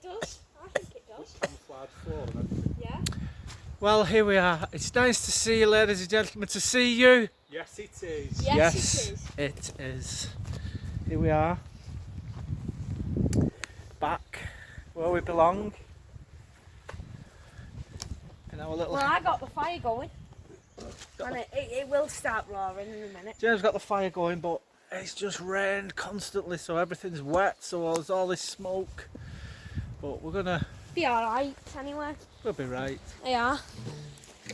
it does. I think it does. Camouflage floor and everything. Yeah. Well, here we are. It's nice to see you, ladies and gentlemen, to see you. Yes, it is. Yes, it is. Here we are. Back where we belong. In our little... Well, I got the fire going. And it will start roaring in a minute. James got the fire going, but it's just rained constantly, so everything's wet, so there's all this smoke. But we're gonna... Be alright anyway. We'll be right. Yeah.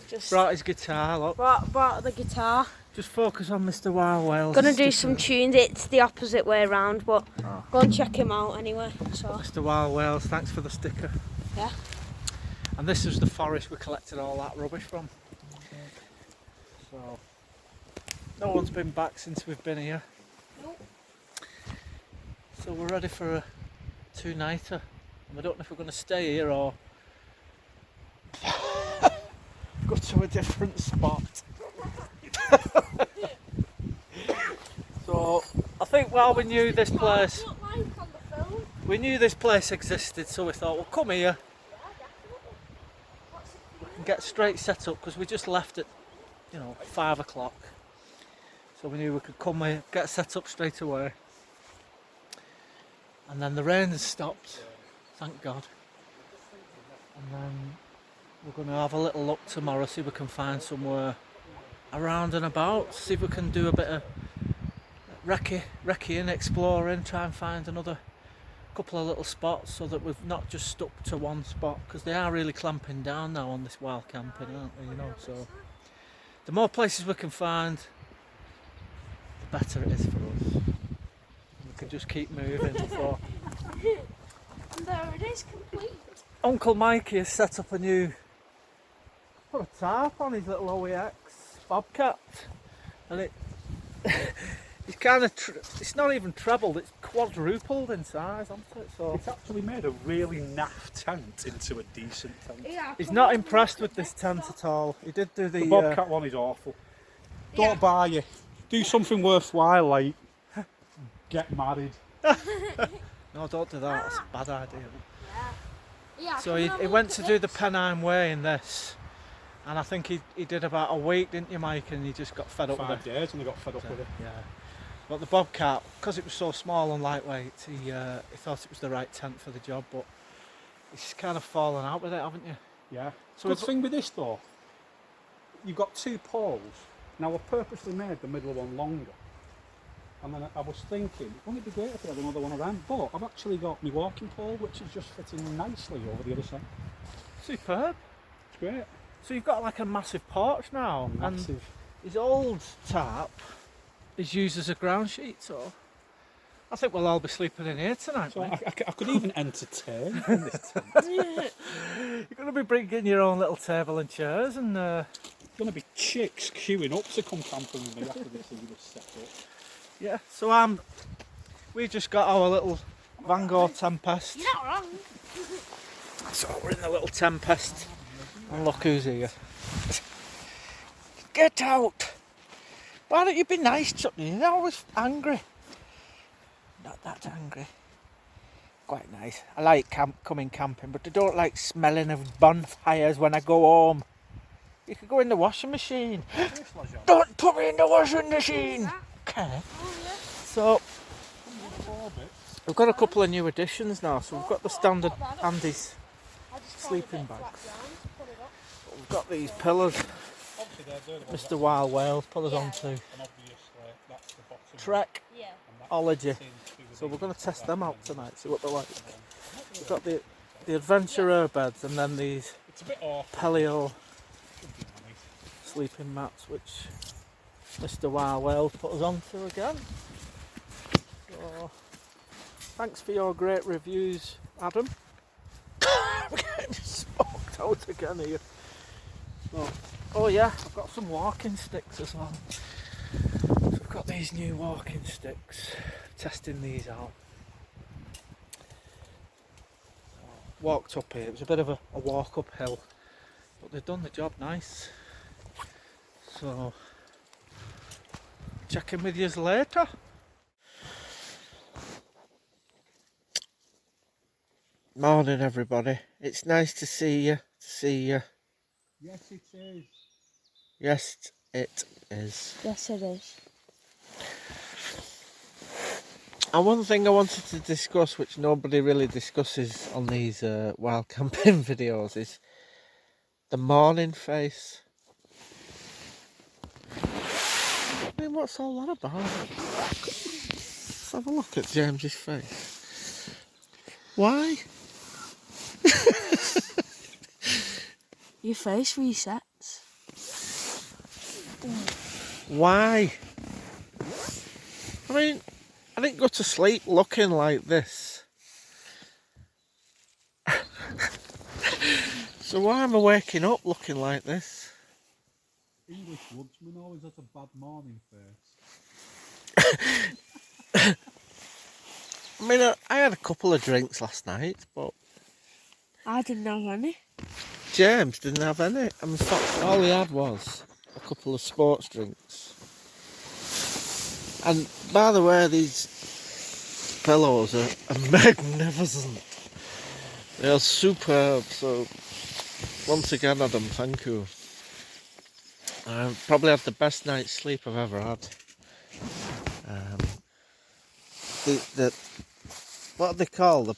Just Brought his guitar, look. brought the guitar. Just focus on Mr. Wild Wales. Gonna do some tunes. It's the opposite way around, but go and check him out anyway. So Mr. Wild Wales, thanks for the sticker. yeah. And this is the forest we collected all that rubbish from. So no one's been back since we've been here. Nope. So we're ready for a two-nighter. And we don't know if we're going to stay here or go to a different spot. So I think while we knew this place, we knew this place existed, so we thought we'll come here and get straight set up, because we just left at 5 o'clock, so we knew we could come here, get set up straight away. And then the rain has stopped, thank God. And then we're going to have a little look tomorrow, see if we can find somewhere around and about, see if we can do a bit of recceing, exploring, try and find another couple of little spots, so that we've not just stuck to one spot, because they are really clamping down now on this wild camping, aren't they, so the more places we can find, the better it is for us. We can just keep moving. So And there it is, complete. Uncle Mikey has set up put a tarp on his little OEX Bobcat, and it's kind of, it's not even trebled, it's quadrupled in size, hasn't it? So It's actually made a really naff tent into a decent tent. Yeah, he's not impressed with this tent at all. He did do The Bobcat one is awful. Yeah. Don't buy it. Do something worthwhile, like get married. No, don't do that, that's a bad idea. Yeah, So he went to do the Pennine Way in this, and I think he did about a week, didn't you, Mike? And he just got fed up 5 with it. days and they got fed up with it. Yeah. But the Bobcat, because it was so small and lightweight, he thought it was the right tent for the job, but he's kind of fallen out with it, haven't you? Yeah. So Good thing with this though, you've got 2 poles. Now I've purposely made the middle one longer. And then I was thinking, wouldn't it be great if I had another one around? But I've actually got my walking pole, which is just fitting nicely over the other side. Superb. It's great. So you've got like a massive porch now, Massive. and his old tarp is used as a ground sheet, so I think we'll all be sleeping in here tonight. So mate. I could even entertain in this tent. You're going to be bringing your own little table and chairs, and There's going to be chicks queuing up to come camping with me after they see this set up. yeah. So we just got our little Van Gogh Tempest. You're not wrong. So we're in the little Tempest, and look who's here. Get out! Why don't you be nice, Chuckney? You're always angry. Not that angry. Quite nice. I like coming camping, but I don't like smelling of bonfires when I go home. You could go in the washing machine. Don't put me in the washing machine! Okay. Oh, So, we've got a couple of new additions now. So we've got the standard Andy's I just sleeping fold it bags. flat round, put it up. We've got these pillars. Mr. Wild Wales put us onto Trek Yeah. Ology. So we're going to test them out tonight, see what they're like. We've got the adventurer beds, and then these paleo sleeping mats, which Mr. Wild Wales put us onto again. So, thanks for your great reviews, Adam. We're getting smoked out again here. So, oh yeah, I've got some walking sticks as well. So I've got these new walking sticks, testing these out. Walked up here, it was a bit of a walk uphill, but they've done the job nice. So, check in with you later. Morning, everybody. It's nice to see you. Yes, it is. Yes, it is. Yes, it is. And one thing I wanted to discuss, which nobody really discusses on these wild camping videos, is the morning face. I mean, what's all that about? Let's have a look at James's face. Why? Your face resets. Why? I mean, I didn't go to sleep looking like this. So why am I waking up looking like this? English woodsman always has a bad morning face. I mean, I had a couple of drinks last night, but I didn't have any. James didn't have any. In fact, all he had was a couple of sports drinks. And by the way, these pillows are magnificent. They are superb. So once again, Adam, thank you. I probably had the best night's sleep I've ever had. What are they called? The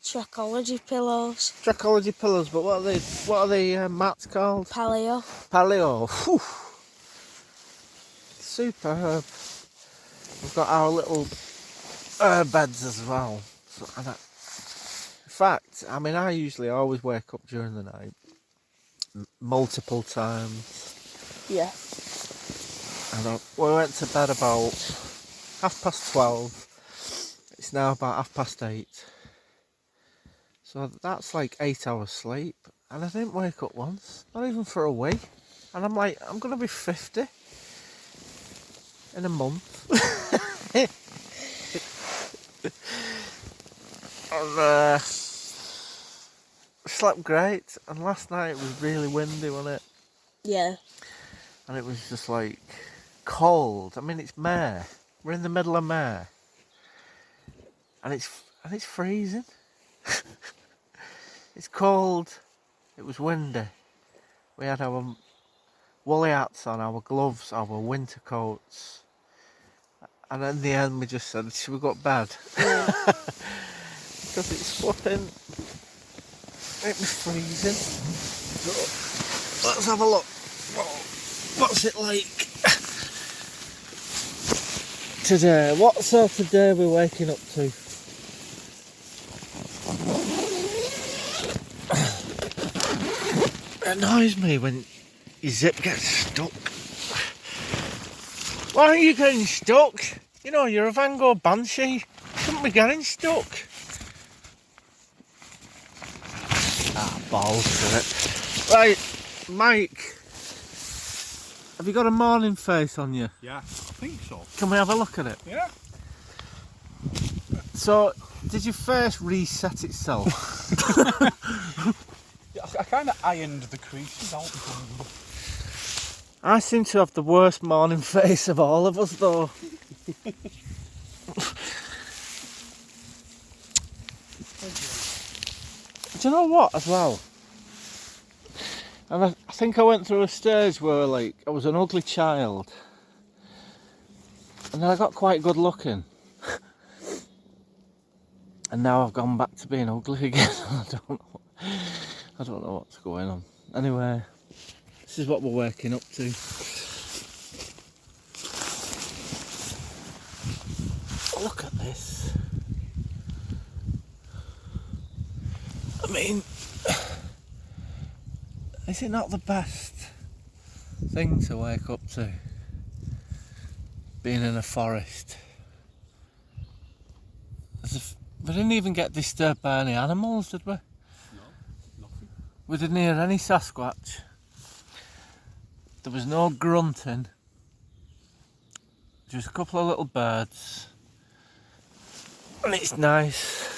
Trackology pillows. Trackology pillows, but what are the mats called? Paleo. Paleo. Whew. Superb. We've got our little beds as well. So, in fact, I mean, I usually always wake up during the night multiple times. Yeah. And we went to bed about 12:30. It's now about 8:30. So that's like 8 hours sleep. And I didn't wake up once, not even for a week. And I'm like, I'm going to be 50 in a month. And slept great. And last night it was really windy, wasn't it? Yeah. And it was just like cold. I mean, it's May. We're in the middle of May. And it's freezing. It's cold. It was windy. We had our woolly hats on, our gloves, our winter coats. And in the end we just said, should we go to bed? Yeah. Because it's flipping. It was freezing. So let's have a look. What's it like today? What sort of day are we waking up to? It annoys me when your zip gets stuck. Why are you getting stuck? You know, you're a Van Gogh Banshee. You shouldn't be getting stuck. Balls to it. Right, Mike. Have you got a morning face on you? Yeah, I think so. Can we have a look at it? Yeah. So, did your face reset itself? I kind of ironed the creases out. I seem to have the worst morning face of all of us, though. Do you know what, as well? And I think I went through a stage where, like, I was an ugly child. And then I got quite good looking. And now I've gone back to being ugly again. I don't know what's going on. Anyway, this is what we're waking up to. Look at this. I mean, is it not the best thing to wake up to? Being in a forest. We didn't even get disturbed by any animals, did we? No, nothing. We didn't hear any Sasquatch. There was no grunting. Just a couple of little birds. And it's nice.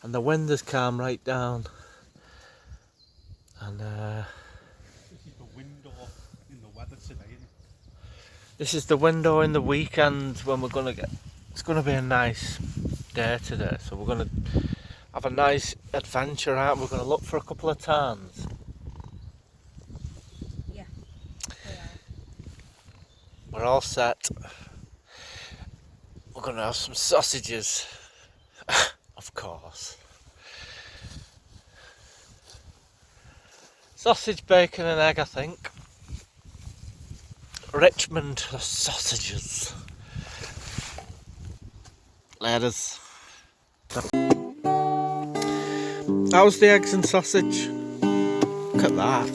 And the wind has calmed right down. And This is the window in the weather today, isn't it? this is the window in the weekend when we're gonna get. It's gonna be a nice day today, so have a nice adventure out. We're going to look for a couple of tarns. Yeah. We're all set. We're going to have some sausages, of course. Sausage, bacon and egg, I think. Richmond sausages. Ladies. How's the eggs and sausage? Look at that.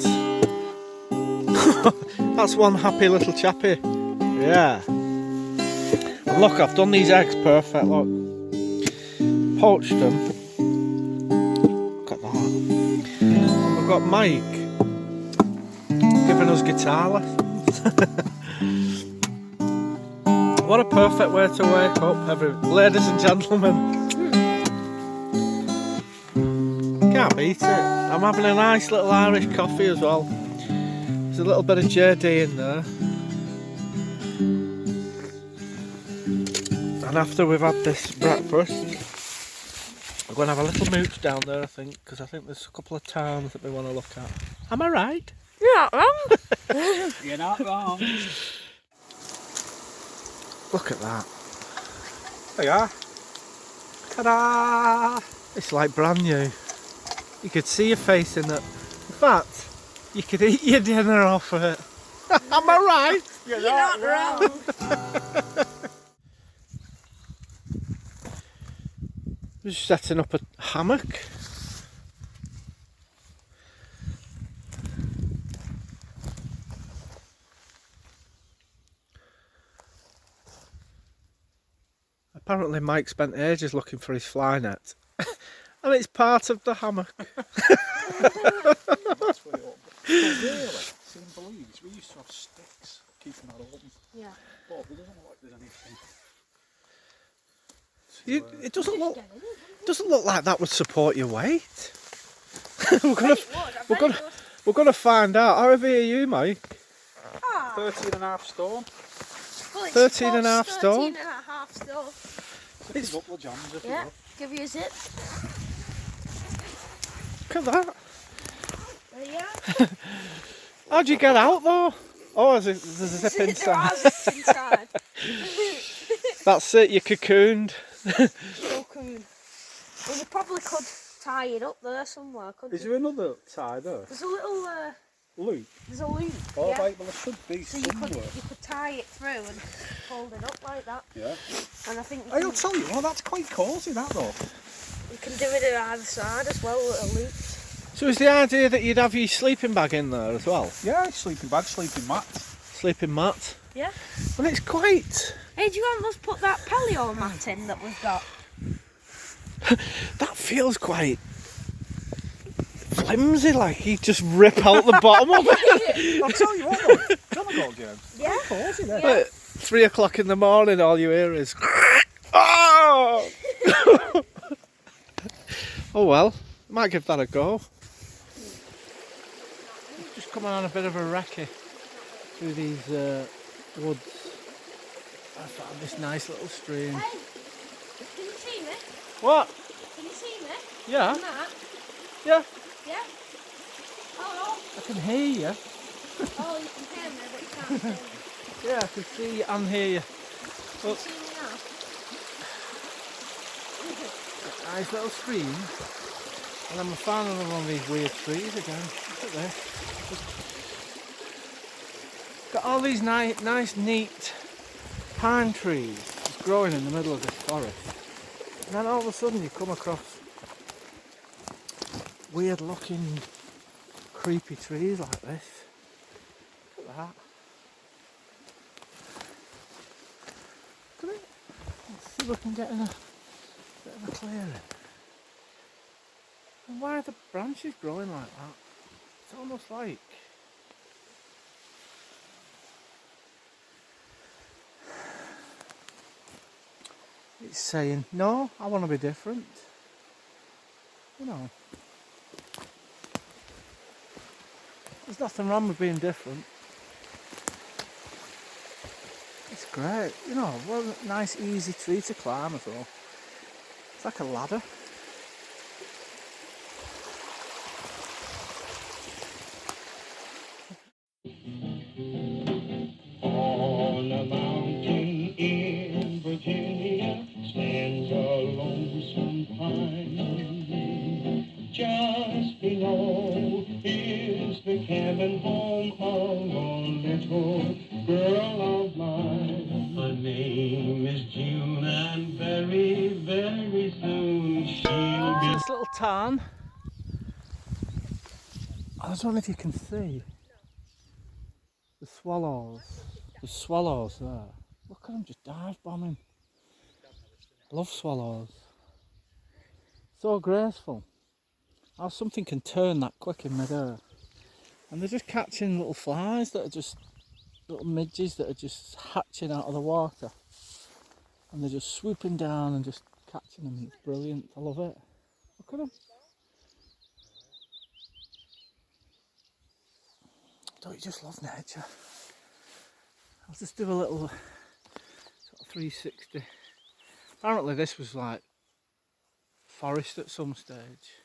That's one happy little chappy. Yeah. And look, I've done these eggs perfect, look. Poached them. Look at that. And we've got Mike giving us guitar lessons. What a perfect way to wake up, ladies and gentlemen. Can't beat it. I'm having a nice little Irish coffee as well. There's a little bit of JD in there. And after we've had this breakfast, we're going to have a little mooch down there, I think, because I think there's a couple of towns that we want to look at. Am I right? You're not wrong. You're not wrong. Look at that. There you are. Ta-da! It's like brand new. You could see your face in it. In fact, you could eat your dinner off of it. Am I right? You're not wrong. We're just setting up a hammock. Apparently Mike spent ages looking for his fly net. And it's part of the hammock. That's what it up. So really, see in Belize, we used to have sticks keeping that open. Yeah. But it doesn't look like there's anything. It doesn't look like that would support your weight. we're gonna find out. How heavy are you, Mike? 13.5 stone. Well, 13.5 stone. 13.5 stone. It's a couple of jams if you Yeah. want. Give you a zip. Look at that. There you are. How'd you get out though? Oh, there's a zip inside. There are zips inside. That's it, you're cocooned. Cocoon. Well, you probably could tie it up there somewhere, couldn't Is you? there another tie there? There's a little, Loop? there's a loop. Oh, yeah. right, well, there should be So somewhere. you could tie it through and hold it up like that. Yeah. And I think I'll tell you, well, that's quite cosy, that though. you can do it at either side as well, with a loop. So is the idea that you'd have your sleeping bag in there as well? Yeah, sleeping bag, sleeping mat. Sleeping mat? Yeah. Well, it's quite... Hey, do you want us to put that paleo mat in that we've got? That feels quite flimsy, like you just rip out the bottom of it. I'll tell you what though, come on, James. Yeah. Quite cozy there. Yeah. At 3 o'clock in the morning, all you hear is... Oh! Oh well, might give that a go. Just coming on a bit of a recce through these woods. I found this nice little stream. Hey, can you see me? What? Can you see me? Yeah? On that? Yeah, Yeah? Hello? I can hear you. Oh, you can hear me, but you can't see me. Yeah, I can see you and hear you. Can you see me now? Nice little stream. And then we found another one of these weird trees again. Look at this. Got all these nice, neat pine trees just growing in the middle of this forest. And then all of a sudden you come across weird looking, creepy trees like this. Look at that. Look at it. Let's see if we can get in a bit of a clearing. And why are the branches growing like that? It's almost like... it's saying, no, I want to be different. You know. There's nothing wrong with being different. It's great. You know, what a nice easy tree to climb as well. It's like a ladder. Just below is the cabin home of a little girl of mine. Her name is June, and very, very soon she'll be. This little tarn. I was wondering if you can see the swallows. The swallows there. Look at them just dive bombing. I love swallows. So graceful. How something can turn that quick in midair. And they're just catching little flies that are just little midges that are just hatching out of the water. And they're just swooping down and just catching them. It's brilliant. I love it. Look at them. Don't you just love nature? I'll just do a little sort of 360. Apparently this was like forest at some stage.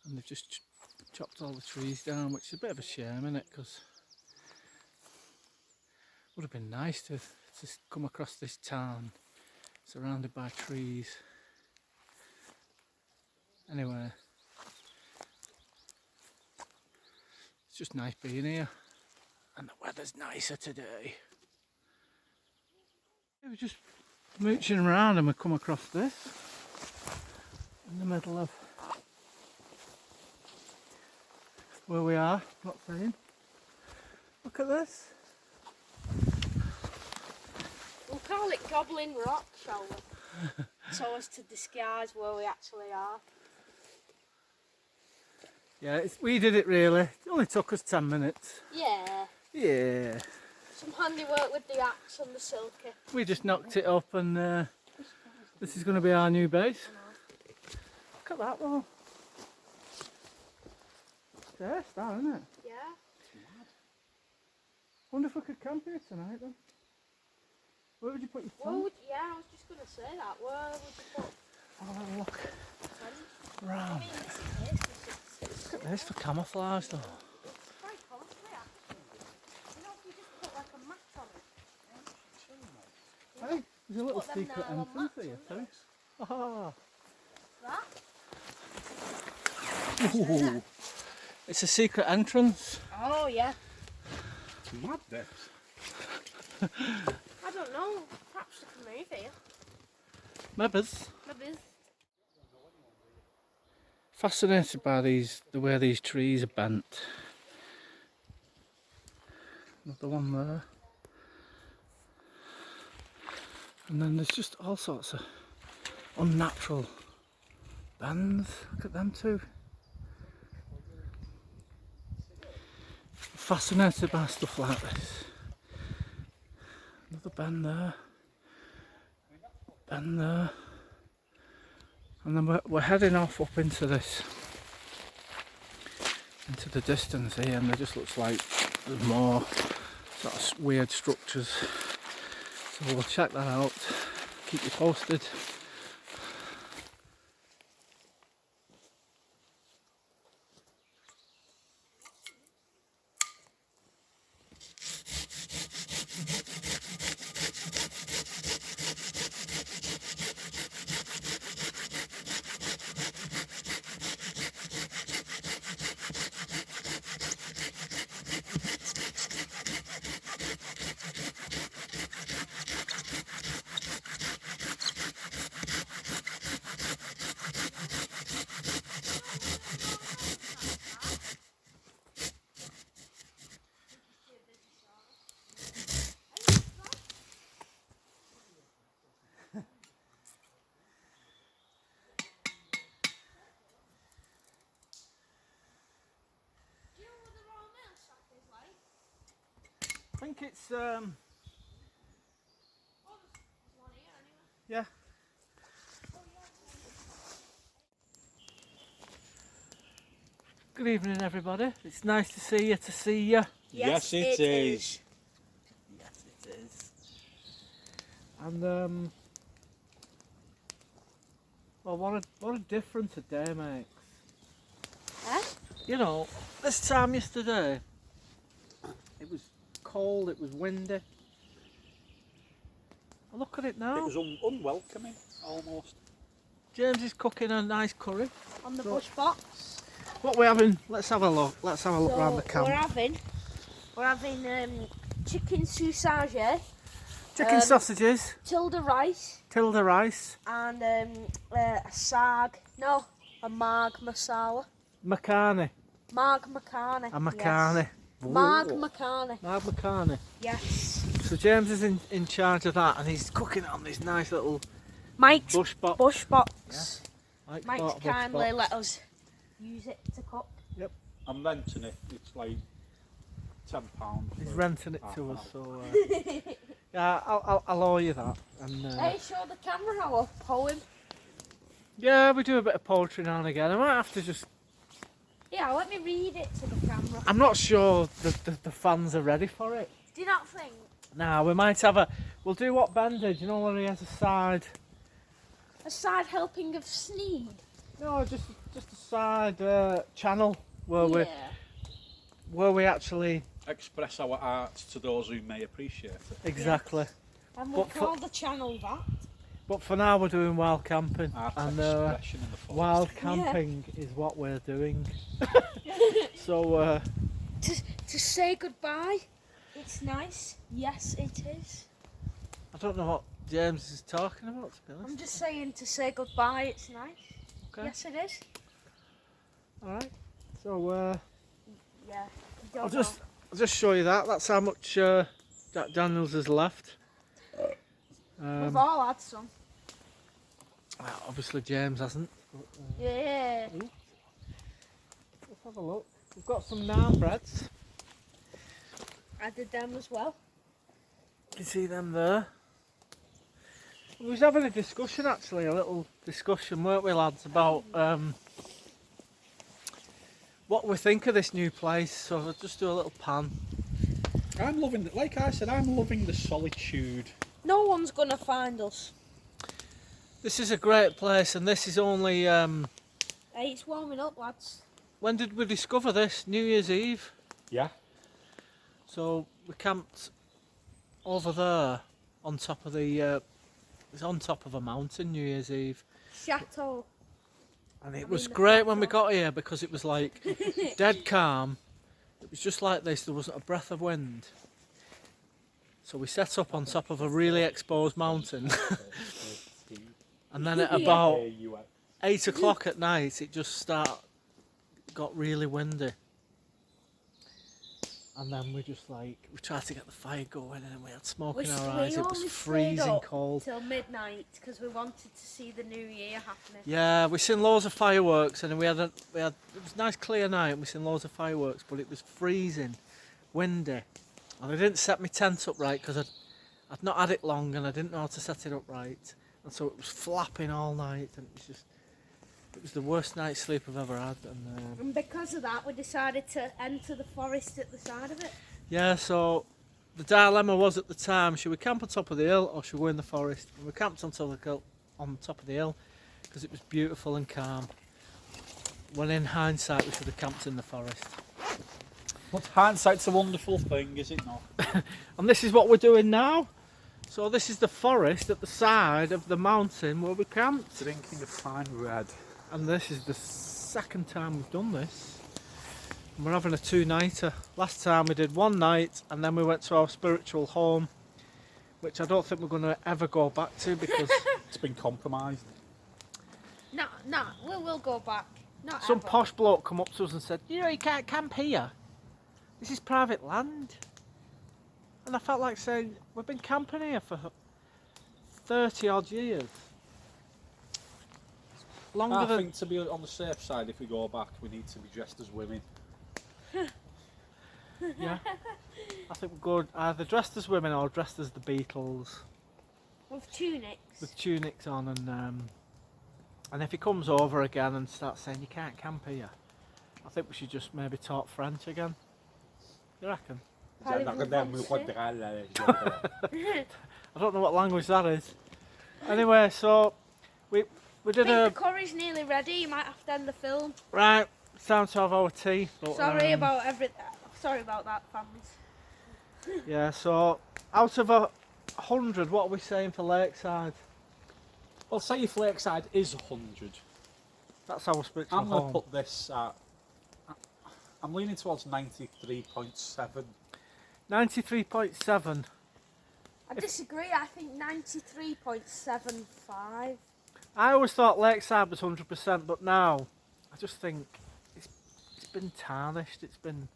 And they've just chopped all the trees down, which is a bit of a shame, isn't it? Because it would have been nice to come across this town surrounded by trees. Anyway, it's just nice being here, and the weather's nicer today. We were just mooching around and we come across this in the middle of where we are, not saying. Look at this. We'll call it Goblin Rock, shall we? So as to disguise where we actually are. Yeah, we did it really. It only took us 10 minutes. Yeah. Yeah. Some handiwork with the axe and the silky. We just knocked it up and this is going to be our new base. Look at that though. It's that, isn't it? Yeah. Wonder if we could camp here tonight then. Where would you put your tent? Yeah, I was just going to say that. Where would you put Have a little look tent? round. Look at this for camouflage though. It's quite costly actually. You know, if you just put like a mat on it. Hey, there's a little Put them secret nylon entrance mats here under too. it. Ah. That? Ooh. It's a secret entrance. Oh yeah. It's mad, this. I don't know. Perhaps we can move here. Mebbers. Maybe. Fascinated by the way these trees are bent. Another one there. And then there's just all sorts of unnatural bends. Look at them too. Fascinated by stuff like this. Another bend there. Bend there. And then we're heading off up into this, into the distance here, and it just looks like there's more sort of weird structures. So we'll check that out, keep you posted. I think it's yeah. Good evening everybody. It's nice to see you. Yes, it is. Yes it is. And well, what a difference a day makes. Huh? You know, this time yesterday it was cold, it was windy. Oh, look at it now. It was unwelcoming, almost. James is cooking a nice curry. on the So- bush box. What we're having? Let's have a look. Let's have a look around the camp. We're having chicken sausage, Chicken sausages, tilde rice, and and a marg masala. macaroni. Marg macaroni. A macaroni. Yes. Marg macaroni. Marg macaroni. Yes. So James is in charge of that, and he's cooking it on this nice little Mike's bush box. bush box. Mike's Mike's bought a bush kindly box. let us use it to cook. I'm renting it. It's like £10. He's for renting it half to an us, hour. so yeah, I'll owe you that. And Hey, show the camera our poem. yeah, we do a bit of poetry now and again. I might have to just. Yeah, let me read it to the camera. I'm not sure the fans are ready for it. Do you not think? Nah, we might have a. We'll do what Ben did. You know where he has a side. A side helping of Sneed? No, just a side channel where Yeah. we actually Express our art to those who may appreciate it. exactly. And we'll But for- call the channel that. But for now, we're doing wild camping, Art and expression in the forest. wild camping is what we're doing. So To say goodbye, it's nice. Yes, it is. I don't know what James is talking about, to be honest. I'm just saying to say goodbye, it's nice. Okay. Yes, it is. All right. So Yeah. I'll just show you that. That's how much Jack Daniels has left. We've all had some. Well, obviously James hasn't. But, Yeah. let's have a look. We've got some naan breads. I did them as well. You can see them there. We was having a discussion actually, a little discussion, weren't we, lads, about what we think of this new place. So I'll just do a little pan. I'm loving it. Like I said, I'm loving the solitude. No one's gonna find us. This is a great place, and this is only. Hey, it's warming up, lads. When did we discover this? New Year's Eve. Yeah. So we camped over there on top of the. It's on top of a mountain, New Year's Eve, Chateau. and it I was mean the great when we chateau. got here because it was like dead calm. It was just like this. There wasn't a breath of wind. So we set up on top of a really exposed mountain, and then at Yeah. about you 8 o'clock at night, it just got really windy. And then we tried to get the fire going, and we had smoke in our eyes. It was only stayed freezing up cold. till midnight because we wanted to see the new year happening. Yeah, we seen loads of fireworks, and it was a nice clear night, and we seen loads of fireworks, but it was freezing, windy, and I didn't set my tent up right because I'd not had it long, and I didn't know how to set it up right, and so it was flapping all night, and it was the worst night's sleep I've ever had. And because of that, we decided to enter the forest at the side of it. Yeah, so the dilemma was at the time: should we camp on top of the hill or should we go in the forest? And we camped on top of the hill because it was beautiful and calm. When in hindsight, we should have camped in the forest. But hindsight's a wonderful thing, is it not? And this is what we're doing now. So this is the forest at the side of the mountain where we camped. Drinking a fine red. And this is the second time we've done this. And we're having a 2-nighter. Last time we did 1 night, and then we went to our spiritual home, which I don't think we're going to ever go back to because It's been compromised. No, we will go back. Not some ever. posh bloke come up to us and said, you know, you can't camp here. This is private land. And I felt like saying, we've been camping here for 30 odd years. Longer I than... think to be on the safe side, if we go back, we need to be dressed as women. Yeah. I think we're good either dressed as women or dressed as the Beatles With tunics. with tunics on, and if he comes over again and starts saying you can't camp here, I think we should just maybe talk French again. You reckon? Parlez-vous français? I don't know what language that is. Anyway, so we I did think a the curry's nearly ready. You might have to end the film. right. It's time to have our tea. But, Sorry about Sorry about that, fans. Yeah. So out of 100, what are we saying for Lakeside? Well, say if Lakeside is 100. That's our spiritual I'm going to home. put this at, I'm leaning towards 93.7. 93.7. I disagree. I think 93.75. I always thought Lakeside was 100%, but now I just think it's been tarnished. It's been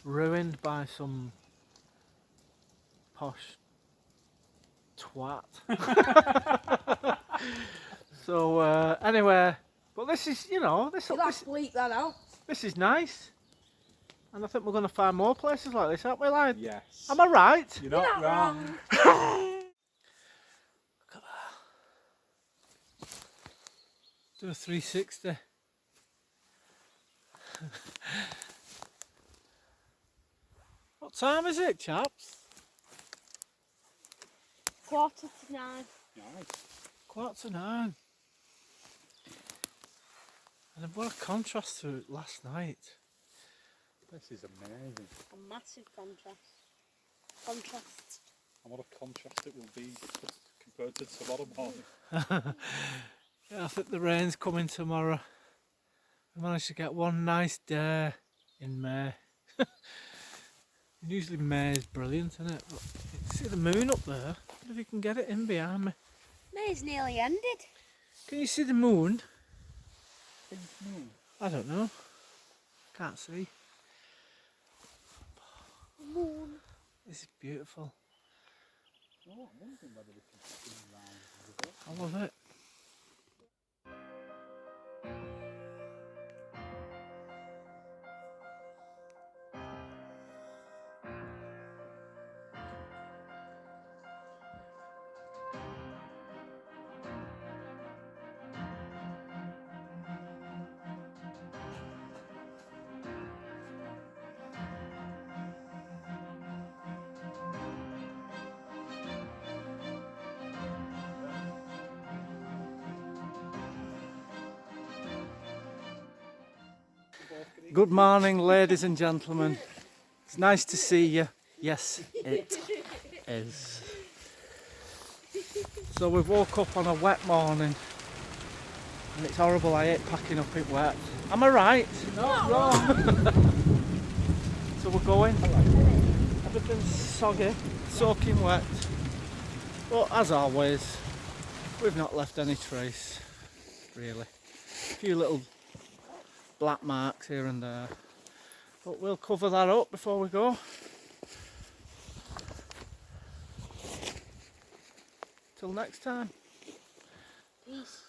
ruined by some posh twat. So anyway, but this is, you know, You'll have to bleep that out. this is nice, and I think we're going to find more places like this, aren't we, lad? Yes. Am I right? You're not wrong. Look at that. Do a 360. What time is it, chaps? 8:45. Nice. 8:45. And what a contrast to last night. This is amazing. A massive contrast. Contrast. And what a contrast it will be compared to tomorrow morning. Yeah, I think the rain's coming tomorrow. We managed to get one nice day in May. Usually May is brilliant, isn't it? But you can see the moon up there. I wonder if you can get it in behind me. May's nearly ended. Can you see the moon? No. I don't know. Can't see. Moon. This is beautiful. Oh, I'm wondering whether we can spin around with it. I love it. Good morning, ladies and gentlemen. It's nice to see you. Yes, it is. So we've woke up on a wet morning and it's horrible. I hate packing up in wet. Am I right? Not wrong. So we're going. Everything's soggy, soaking wet. But as always, we've not left any trace, really. A few little black marks here and there, but we'll cover that up before we go. Till next time. Peace.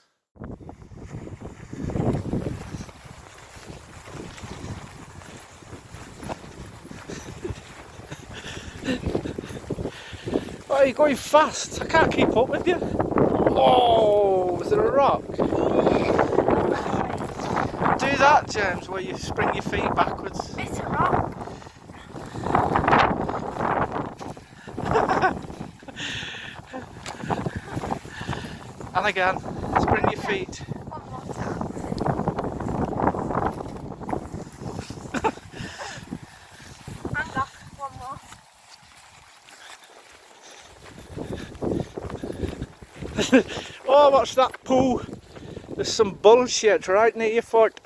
Oh, you're going fast. I can't keep up with you. Oh, was there a rock? Do that, James, where you spring your feet backwards. It's a rock. And again, spring your feet. One more time. Hang off. One more. Oh, watch that poo. There's some bullshit right near your foot.